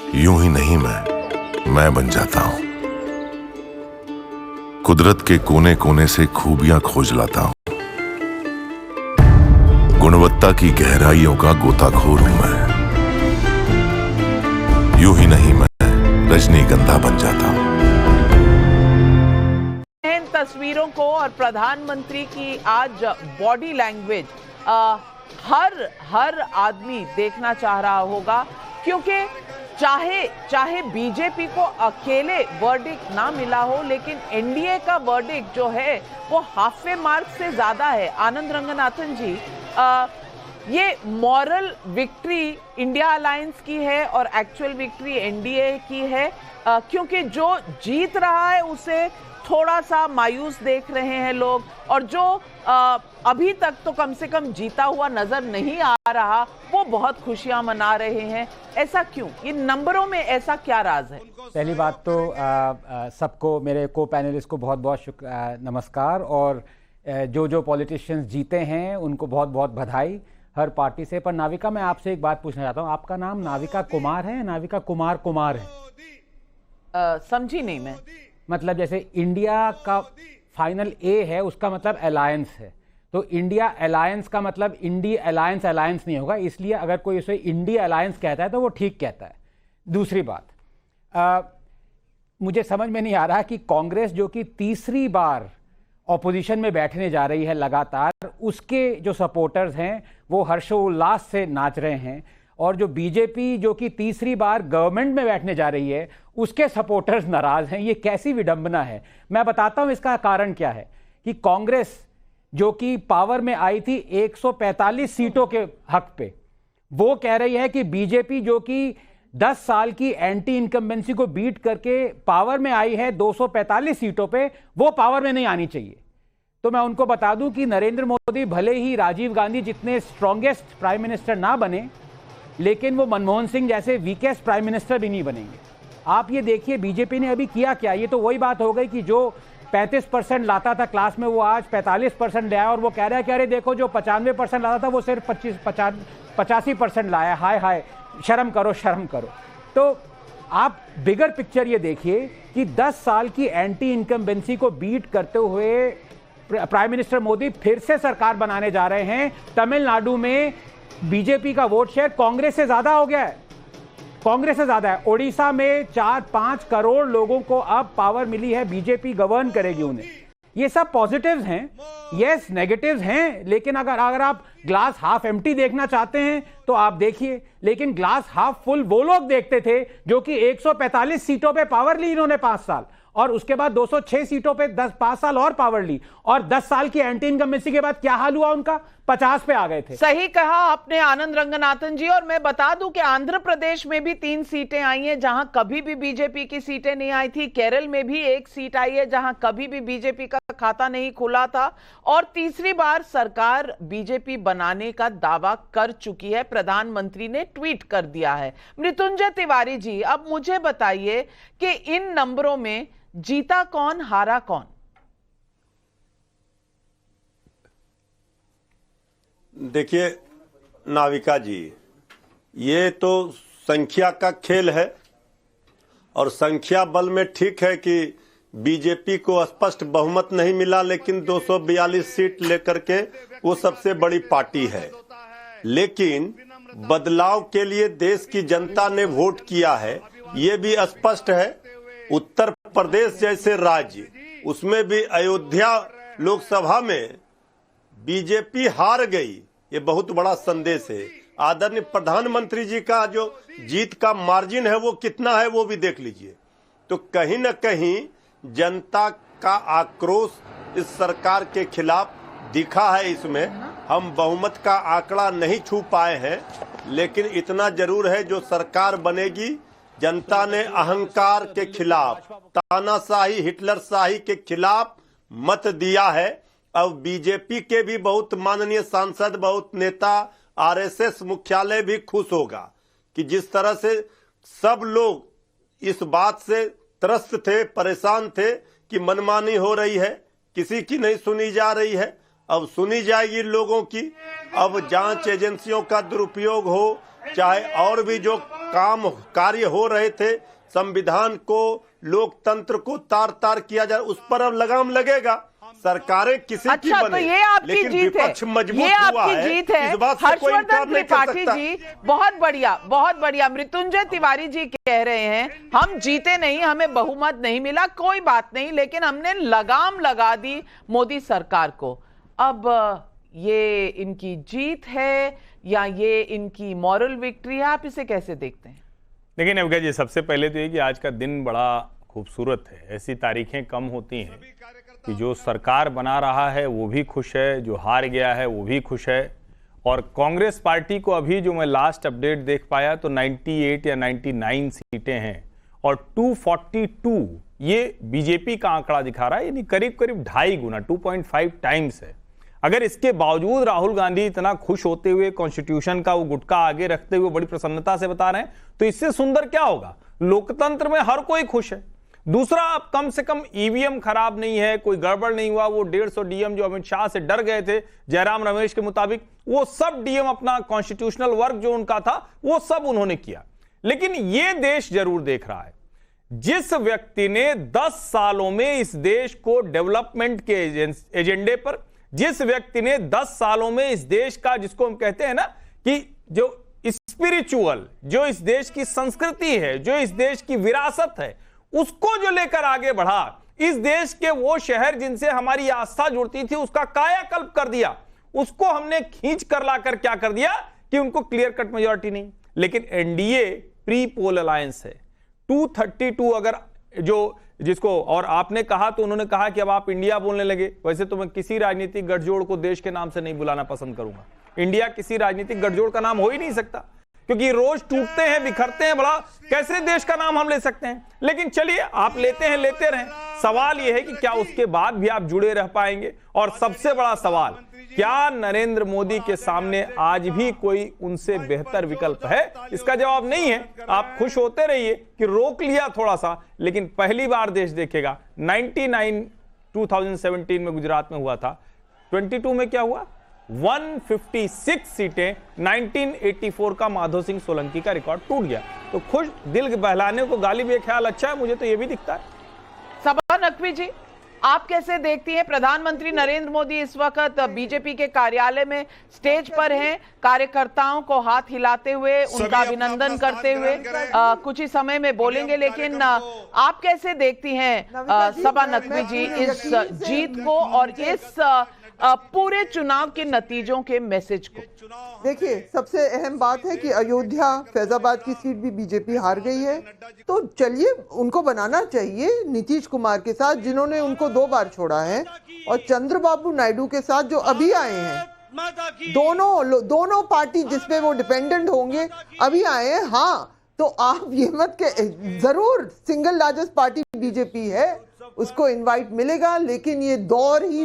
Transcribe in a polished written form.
यूं ही नहीं मैं बन जाता हूं। कुदरत के कोने कोने से खूबियां खोज लाता हूं। गुणवत्ता की गहराइयों का गोताखोर हूं मैं। यूं ही नहीं मैं रजनीगंधा बन जाता हूं। इन तस्वीरों को और प्रधानमंत्री की आज बॉडी लैंग्वेज हर आदमी देखना चाह रहा होगा, क्योंकि चाहे बीजेपी को अकेले वर्डिक्ट ना मिला हो, लेकिन एनडीए का वर्डिक्ट जो है वो हाफ मार्क से ज्यादा है। आनंद रंगनाथन जी, ये मॉरल विक्ट्री इंडिया अलायंस की है और एक्चुअल विक्ट्री एनडीए की है, क्योंकि जो जीत रहा है उसे थोड़ा सा मायूस देख रहे हैं लोग, और जो अभी तक तो कम से कम जीता हुआ नजर नहीं आ रहा वो बहुत खुशियां मना रहे हैं। ऐसा क्यों? इन नंबरों में ऐसा क्या राज है? पहली बात तो सबको, मेरे को पैनलिस्ट को बहुत बहुत नमस्कार, और जो पॉलिटिशियंस जीते हैं उनको बहुत बहुत बधाई हर पार्टी से। पर नाविका, मैं आपसे एक बात पूछना चाहता हूँ, आपका नाम नाविका कुमार है या नाविका कुमार है? समझी नहीं मैं। मतलब जैसे इंडिया का फाइनल ए है, उसका मतलब अलायंस है, तो इंडिया अलायंस का मतलब इंडी अलायंस नहीं होगा, इसलिए अगर कोई उसे इंडिया अलायंस कहता है तो वो ठीक कहता है। दूसरी बात, मुझे समझ में नहीं आ रहा कि कांग्रेस जो कि तीसरी बार ऑपोजिशन में बैठने जा रही है लगातार, उसके जो सपोर्टर्स हैं वो हर्षोल्लास से नाच रहे हैं, और जो बीजेपी जो कि तीसरी बार गवर्नमेंट में बैठने जा रही है उसके सपोर्टर्स नाराज हैं। ये कैसी विडंबना है? मैं बताता हूं इसका कारण क्या है। कि कांग्रेस जो कि पावर में आई थी 145 सीटों के हक पे, वो कह रही है कि बीजेपी जो कि 10 साल की एंटी इनकम्बेंसी को बीट करके पावर में आई है 245 सीटों पे, वो पावर में नहीं आनी चाहिए। तो मैं उनको बता दूं कि नरेंद्र मोदी भले ही राजीव गांधी जितने स्ट्रॉन्गेस्ट प्राइम मिनिस्टर ना बने, लेकिन वो मनमोहन सिंह जैसे वीकेस्ट प्राइम मिनिस्टर भी नहीं बनेंगे। आप ये देखिए बीजेपी ने अभी किया क्या। ये तो वही बात हो गई कि जो 35% लाता था क्लास में वो आज 45% ले आया, और वो कह रहा है कि अरे देखो जो 95% लाता था वो सिर्फ 85% लाया। हाय, शर्म करो। तो आप बिगर पिक्चर ये देखिए कि 10 साल की एंटी इनकम्बेंसी को बीट करते हुए प्राइम मिनिस्टर मोदी फिर से सरकार बनाने जा रहे हैं। तमिलनाडु में बीजेपी का वोट शेयर कांग्रेस से ज्यादा हो गया है, ओडिशा में 4-5 करोड़ लोगों को अब पावर मिली है, बीजेपी गवर्न करेगी उन्हें। ये सब पॉजिटिव्स हैं, यस नेगेटिव्स हैं, लेकिन अगर आप ग्लास हाफ एम्प्टी देखना चाहते हैं तो आप देखिए, लेकिन ग्लास हाफ फुल वो लोग देखते थे जो कि 145 सीटों पे पावर ली इन्होंने 5 साल, और उसके बाद 206 सीटों पे 5 साल और पावर ली, और 10 साल की एंटी इनकम्बेंसी के बाद क्या हाल हुआ उनका? 50 पे आ गए थे। सही कहा आपने आनंद रंगनाथन जी। और मैं बता दूं कि आंध्र प्रदेश में भी 3 सीटें आई हैं जहां कभी भी बीजेपी की सीटें नहीं आई थी। केरल में भी 1 सीट आई है जहां कभी भी बीजेपी का खाता नहीं खुला था, और तीसरी बार सरकार बीजेपी बनाने का दावा कर चुकी है। प्रधानमंत्री ने ट्वीट कर दिया है। मृत्युंजय तिवारी जी, अब मुझे बताइए कि इन नंबरों में जीता कौन, हारा कौन? देखिए नाविका जी, ये तो संख्या का खेल है, और संख्या बल में ठीक है कि बीजेपी को स्पष्ट बहुमत नहीं मिला, लेकिन 242 सीट लेकर के वो सबसे बड़ी पार्टी है। लेकिन बदलाव के लिए देश की जनता ने वोट किया है, ये भी स्पष्ट है। उत्तर प्रदेश जैसे राज्य, उसमें भी अयोध्या लोकसभा में बीजेपी हार गई, ये बहुत बड़ा संदेश है। आदरणीय प्रधानमंत्री जी का जो जीत का मार्जिन है वो कितना है वो भी देख लीजिए। तो कहीं न कहीं जनता का आक्रोश इस सरकार के खिलाफ दिखा है। इसमें हम बहुमत का आंकड़ा नहीं छू पाए हैं, लेकिन इतना जरूर है जो सरकार बनेगी, जनता ने अहंकार के खिलाफ, तानाशाही, हिटलरशाही के खिलाफ मत दिया है। अब बीजेपी के भी बहुत माननीय सांसद, बहुत नेता, आरएसएस मुख्यालय भी खुश होगा कि जिस तरह से सब लोग इस बात से त्रस्त थे, परेशान थे कि मनमानी हो रही है, किसी की नहीं सुनी जा रही है, अब सुनी जाएगी लोगों की। अब जांच एजेंसियों का दुरुपयोग हो, चाहे और भी जो काम कार्य हो रहे थे, संविधान को, लोकतंत्र को तार तार किया जा, उस पर अब लगाम लगेगा। सरकारें किसी की बने, तो ये आपकी लेकिन जीत है, विपक्ष मजबूत ये हुआ आपकी है, जीत है। इस बात से कोई इनकार हर्षवर्धन नहीं कर त्रिपाठी सकता। जी बहुत बढ़िया। मृत्युंजय तिवारी जी कह रहे हैं हम जीते नहीं, हमें बहुमत नहीं मिला, कोई बात नहीं, लेकिन हमने लगाम लगा दी मोदी सरकार को। अब ये इनकी जीत है या ये इनकी मॉरल विक्ट्री है, आप इसे कैसे देखते हैं? देखिए नविका जी, सबसे पहले तो ये कि आज का दिन बड़ा खूबसूरत है। ऐसी तारीखें कम होती हैं कि जो सरकार बना रहा है वो भी खुश है, जो हार गया है वो भी खुश है। और कांग्रेस पार्टी को अभी जो मैं लास्ट अपडेट देख पाया तो 98 या 99 सीटें हैं और 242 ये बीजेपी का आंकड़ा दिखा रहा है, यानी करीब करीब 2.5 गुना, 2.5 टाइम्स है। अगर इसके बावजूद राहुल गांधी इतना खुश होते हुए कॉन्स्टिट्यूशन का वो गुटका आगे रखते हुए बड़ी प्रसन्नता से बता रहे हैं, तो इससे सुंदर क्या होगा? लोकतंत्र में हर कोई खुश है। दूसरा, अब कम से कम ईवीएम खराब नहीं है, कोई गड़बड़ नहीं हुआ। वो 150 डीएम जो अमित शाह से डर गए थे जयराम रमेश के मुताबिक, वो सब डीएम अपना कॉन्स्टिट्यूशनल वर्क जो उनका था वो सब उन्होंने किया। लेकिन ये देश जरूर देख रहा है, जिस व्यक्ति ने 10 सालों में इस देश को डेवलपमेंट के एजेंडे पर, जिस व्यक्ति ने 10 सालों में इस देश का, जिसको हम कहते हैं ना कि जो स्पिरिचुअल, जो इस देश की संस्कृति है, जो इस देश की विरासत है, उसको जो लेकर आगे बढ़ा, इस देश के वो शहर जिनसे हमारी आस्था जुड़ती थी उसका कायाकल्प कर दिया, उसको हमने खींच कर लाकर क्या कर दिया कि उनको क्लियर कट मेजॉरिटी नहीं। लेकिन एनडीए प्री पोल अलायंस है, 232 अगर जो जिसको, और आपने कहा तो उन्होंने कहा कि अब आप इंडिया बोलने लगे। वैसे तो मैं किसी राजनीतिक गठजोड़ को देश के नाम से नहीं बुलाना पसंद करूंगा। इंडिया किसी राजनीतिक गठजोड़ का नाम हो ही नहीं सकता, क्योंकि रोज टूटते हैं, बिखरते हैं, बड़ा कैसे देश का नाम हम ले सकते हैं। लेकिन चलिए, आप लेते हैं, लेते रहें। सवाल यह है कि क्या उसके बाद भी आप जुड़े रह पाएंगे? और सबसे बड़ा सवाल, क्या नरेंद्र मोदी के सामने आज भी कोई उनसे बेहतर विकल्प है? इसका जवाब नहीं है। आप खुश होते रहिए कि रोक लिया थोड़ा सा, लेकिन पहली बार देश देखेगा। 2017 में गुजरात में हुआ था, 22 में क्या हुआ? 156 सीटें, 1984 का माधो सिंह सोलंकी का रिकॉर्ड टूट गया। तो खुश दिल बहलाने को गालिब ये ख्याल अच्छा है, मुझे तो ये भी दिखता है। सबा नकवी जी, आप कैसे देखती हैं? प्रधानमंत्री नरेंद्र मोदी इस वक्त बीजेपी के कार्यालय में स्टेज पर हैं, कार्यकर्ताओं को हाथ हिलाते हुए उनका अभिनंदन करते हुए कुछ ही समय में बोलेंगे, लेकिन आप कैसे देखती हैं सबा नकवी जी इस जीत को और इस पूरे चुनाव के नतीजों के मैसेज को? देखिए, सबसे अहम बात है कि अयोध्या, फैजाबाद की सीट भी बीजेपी हार गई है। तो चलिए, उनको बनाना चाहिए नीतीश कुमार के साथ, जिन्होंने उनको 2 बार छोड़ा है, और चंद्रबाबू नायडू के साथ जो अभी आए हैं। दोनों पार्टी जिसपे वो डिपेंडेंट होंगे अभी आए हैं। हाँ, तो आप ये मत के, जरूर सिंगल लार्जेस्ट पार्टी बीजेपी है, उसको इनवाइट मिलेगा, लेकिन ये दौर ही